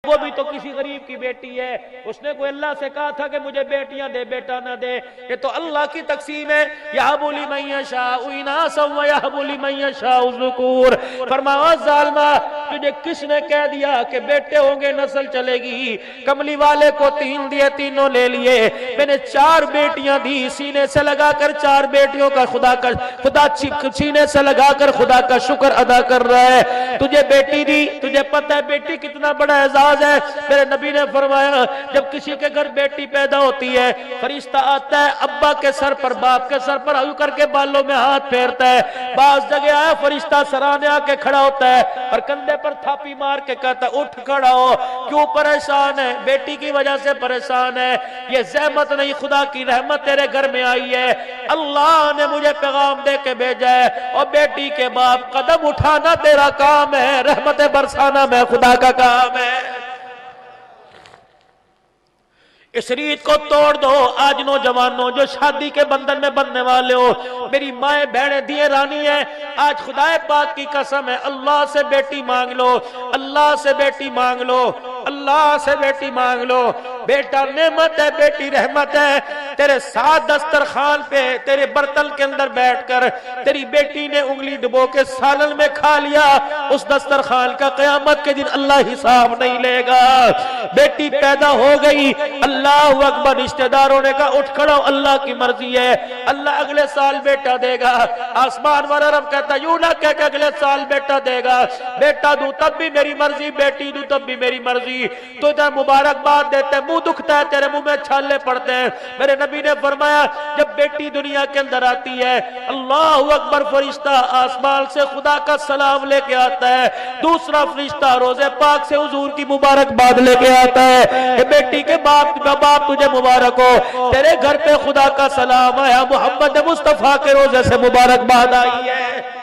वो भी तो किसी गरीब की बेटी है, उसने कोई अल्लाह से कहा था कि मुझे बेटियां दे, बेटा ना दे। ये तो अल्लाह की तकसीम है। यहबुली मन यशाउ इनासा व यहबुली मन यशाउ ज़ुकूर। फरमाया जालिमा, तुझे किसने कह दिया कि बेटे होंगे नस्ल चलेगी? कमली वाले को 3 दिए, तीनों ले लिए। मैंने 4 बेटियां दी, सीने से लगाकर 4 बेटियों का खुदा सीने से लगाकर खुदा का शुक्र अदा कर रहा है। तुझे बेटी दी, तुझे पता है बेटी कितना बड़ा एजाज है। मेरे नबी ने फरमाया जब किसी के घर बेटी पैदा होती है, फरिश्ता आता है, अब्बा के सर पर, बाप के सर पर यूं करके बालों में हाथ फेरता है। बास जगह आया फरिश्ता सराहने आके खड़ा होता है और कंधे पर थापी मार के कहता है उठ खड़ा हो। क्यों परेशान है? बेटी की वजह से परेशान है। ये ज़हमत नहीं, खुदा की रहमत तेरे घर में आई है। अल्लाह ने मुझे पैगाम दे के भेजा है। और बेटी के बाप, कदम उठाना तेरा काम है, रहमत बरसाना मैं खुदा का काम है। इस रीत को तोड़ दो। आज नौजवानों जो शादी के बंधन में बंधने वाले हो, मेरी माए बहनें दिए रानी है, आज खुदाए पाक की कसम है, अल्लाह से बेटी मांग लो, अल्लाह से बेटी मांग लो, अल्लाह से बेटी मांग लो। बेटा नेमत है, बेटी रहमत है। तेरे साथ दस्तरखान पे, तेरे बर्तन के अंदर बैठकर तेरी बेटी ने उंगली डुबो के सालन में खा लिया, उस दस्तरखान का क़यामत के दिन अल्लाह हिसाब नहीं लेगा। बेटी पैदा हो गई, अल्लाह अकबर, रिश्तेदारों ने कहा उठ खड़ो, अल्लाह की मर्जी है, अल्लाह अगले साल बेटा देगा। आसमान वाला रब कहता यूं ना कह के अगले साल बेटा देगा, बेटा दूं तब भी मेरी मर्जी, बेटी दूं तब भी मेरी मर्जी। तो इधर मुबारकबाद देते, मुंह दुखता है, तेरे मुंह में छाले पड़ते हैं। मेरे नबी ने फरमाया जब बेटी दुनिया के अंदर आती है, अल्लाह अकबर, फरिश्ता आसमान से खुदा का सलाम लेके आता है, दूसरा फरिश्ता रोजे पाक से हुजूर की मुबारकबाद लेके आता है। बेटी के बाप तुझे मुबारक हो, तेरे घर पे खुदा का सलाम आया, मोहम्मद मुस्तफा के रोजे से मुबारकबाद आई है।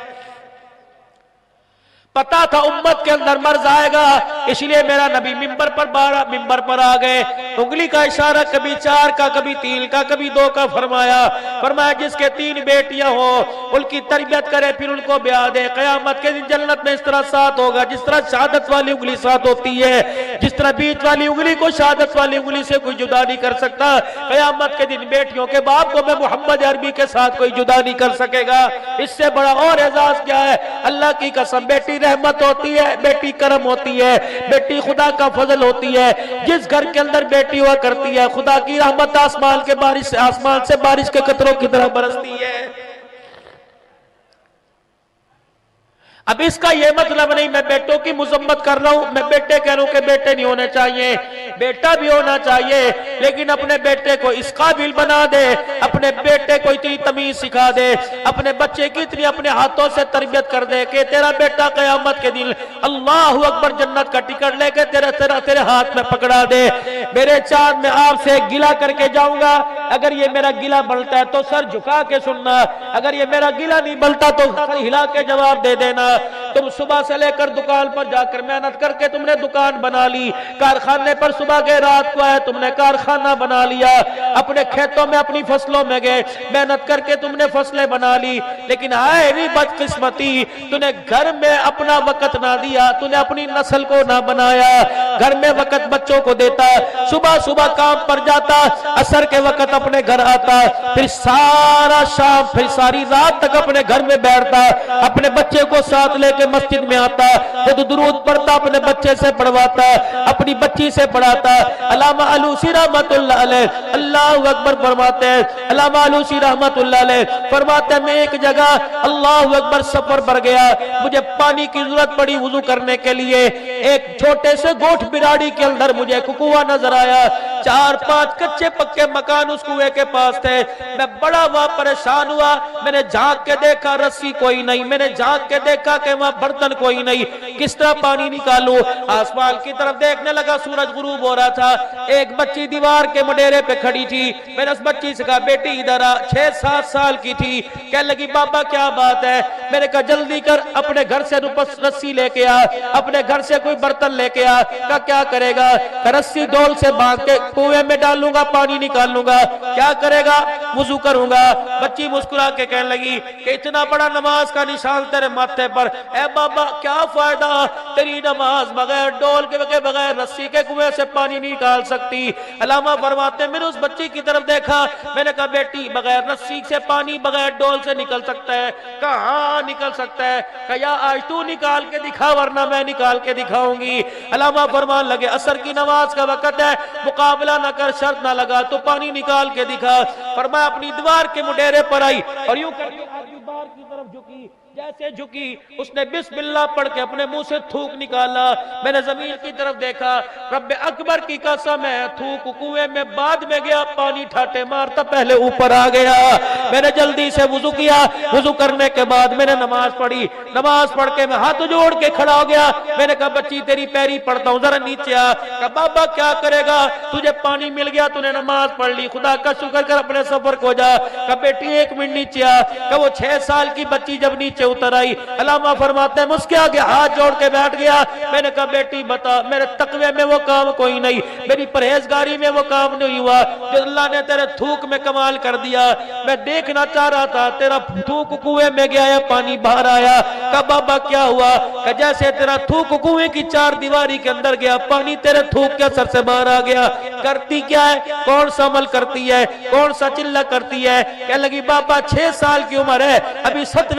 पता था उम्मत के अंदर मर्ज आएगा, इसलिए मेरा नबी मिंबर पर आ गए। उंगली का इशारा कभी 4 का, कभी 3 का, कभी 2 का फरमाया जिसके 3 बेटियां हो उनकी तरबियत करे, फिर उनको ब्याह दे। कयामत के दिन जन्नत में इस तरह साथ होगा जिस तरह शहादत वाली उंगली साथ होती है, जिस तरह बीच वाली उंगली को शहादत वाली उंगली से कोई जुदा नहीं कर सकता। कयामत के दिन बेटियों के बाप को मैं मोहम्मद अरबी के साथ कोई जुदा नहीं कर सकेगा। इससे बड़ा और एजाज क्या है? अल्लाह की कसम, बेटी रहमत होती है, बेटी करम होती है, बेटी खुदा का फजल होती है। जिस घर के अंदर बेटी हुआ करती है, खुदा की रहमत आसमान से बारिश के कतरों की तरह बरसती है। अब इसका यह मतलब नहीं मैं बेटों की मुजम्मत कर रहा हूं, मैं बेटे कह रहा हूं कि बेटे नहीं होने चाहिए, बेटा भी होना चाहिए, लेकिन अपने बेटे को इस काबिल बना दे, अपने बेटे को इतनी तमीज सिखा दे, अपने बच्चे की इतनी अपने हाथों से तरबियत कर दे कि तेरा बेटा कयामत के दिन अल्लाह अकबर जन्नत का टिकट लेके तेरे हाथ में पकड़ा दे। मेरे चांद में आपसे गिला करके जाऊंगा, अगर ये मेरा गिला बनता है तो सर झुका के सुनना, अगर ये मेरा गिला नहीं बनता तो सर हिला के जवाब दे देना। तुम सुबह से लेकर दुकान पर जाकर मेहनत करके तुमने दुकान बना ली, कारखाने पर सुबह गए, रात को आए, तुमने कारखाना बना लिया, अपने खेतों में अपनी फसलों में गए, मेहनत करके तुमने फसलें बना ली, लेकिन आए भी बदकिस्मती, तूने घर में अपना वक्त ना दिया, तूने अपनी नस्ल को ना बनाया। घर में वक्त बच्चों को देता, सुबह सुबह काम पर जाता, असर के वक्त अपने घर आता, फिर सारा शाम, फिर सारी रात तक अपने घर में बैठता, अपने बच्चे को साथ लेके मस्जिद में आता, जब दुरूद पढ़ता अपने बच्चे से पढ़वाता, अपनी बच्ची से पढ़ाता। अल्लामा आलूसी रहमतुल्लाह अलैह अल्लाह अकबर फरमाते हैं, अल्लामा आलूसी रहमतुल्लाह अलैह फरमाते हैं, मैं एक जगह अल्लाह अकबर सफर पर गया, मुझे पानी की जरूरत पड़ी वुजू करने के लिए। एक छोटे से गोठ बिराड़ी के अंदर मुझे कुआं नजर आया, 4-5 कच्चे पक्के मकान उस कुएं के पास थे। मैं बड़ा वहां परेशान हुआ, मैंने झांक के देखा, रस्सी कोई नहीं, मैंने झांक के देखा कि वहां बर्तन कोई नहीं, किस तरह पानी निकालूं। आसमान की तरफ देखने लगा, सूरज गुरूब हो रहा था। एक बच्ची दीवार के मडेरे पे खड़ी थी, मैंने उस बच्ची से कहा बेटी इधर आ, 6-7 साल की थी। कहने लगी बाबा क्या बात है? मैंने कहा जल्दी कर, अपने घर से रस्सी लेके आ, अपने घर से कोई बर्तन लेके आ। कहा क्या करेगा? रस्सी डोल से बांध के कुएं में डालूंगा, पानी निकालूंगा। क्या करेगा? वुजू करूंगा। बच्ची मुस्कुरा के कहने लगी कि इतना बड़ा नमाज का निशान तेरे माथे पर, ए बाबा क्या फायदा, तेरी नमाज बगैर डोल के बगैर रस्सी के कुएं से पानी नहीं निकाल सकती। अल्लामा फरमाते मैंने उस बच्ची की तरफ देखा, मैंने कहा बेटी बगैर रस्सी से पानी बगैर डोल से निकल सकता है? कहाँ निकल सकता है? कहा आज तू निकाल के दिखा वरना मैं निकाल के दिखाऊंगी। अल्लामा फरमान लगे असर की नमाज का वक्त है, मुकाबला न कर, शर्त ना लगा, तो पानी निकाल के दिखा। फरमाया अपनी दीवार के मुडेरे पर आई और यूं करके दीवार की तरफ झुकी। जैसे झुकी उसने बिस्मिल्लाह पढ़ के अपने मुंह से थूक निकाला। मैंने जमीन की तरफ देखा, रब्बे अकबर की कसम है, थूक कुएं में बाद में गया, पानी ठाटे मारता पहले ऊपर आ गया। मैंने जल्दी से वुजू किया, वुजू करने के बाद मैंने नमाज पढ़ी। नमाज पढ़ के मैं हाथ जोड़ के खड़ा हो गया। मैंने कहा बच्ची तेरी पैरी पड़ता हूं, जरा नीचे आ। कहा बाबा क्या करेगा, तुझे पानी मिल गया, तूने नमाज पढ़ ली, खुदा का शुक्र कर, अपने सफर को जा। कहा बेटी 1 मिनट नीचे आ। कहा वो 6 साल की बच्ची जब नीचे उतर आई, अल्लामा फरमाते हैं मुझके आगे हाथ जोड़ के बैठ गया। मैंने कहा बेटी बता, मेरे तकवे में वो काम कोई नहीं, मेरी परहेजगारी में वो काम नहीं हुआ जो अल्लाह ने तेरे थूक में कमाल कर दिया। मैं देखना चाह रहा था तेरा थूक कुएं में गया या पानी बाहर आया। कहा बाबा क्या हुआ? कहा जैसे तेरा थूक कुएं की 4 दीवारी के अंदर गया, पानी तेरे थूक के असर से बाहर आ गया। करती क्या है, कौन सा अमल करती है, कौन सा चिल्ला करती है? कह लगी बाबा 6 साल की उम्र है, अभी 7वें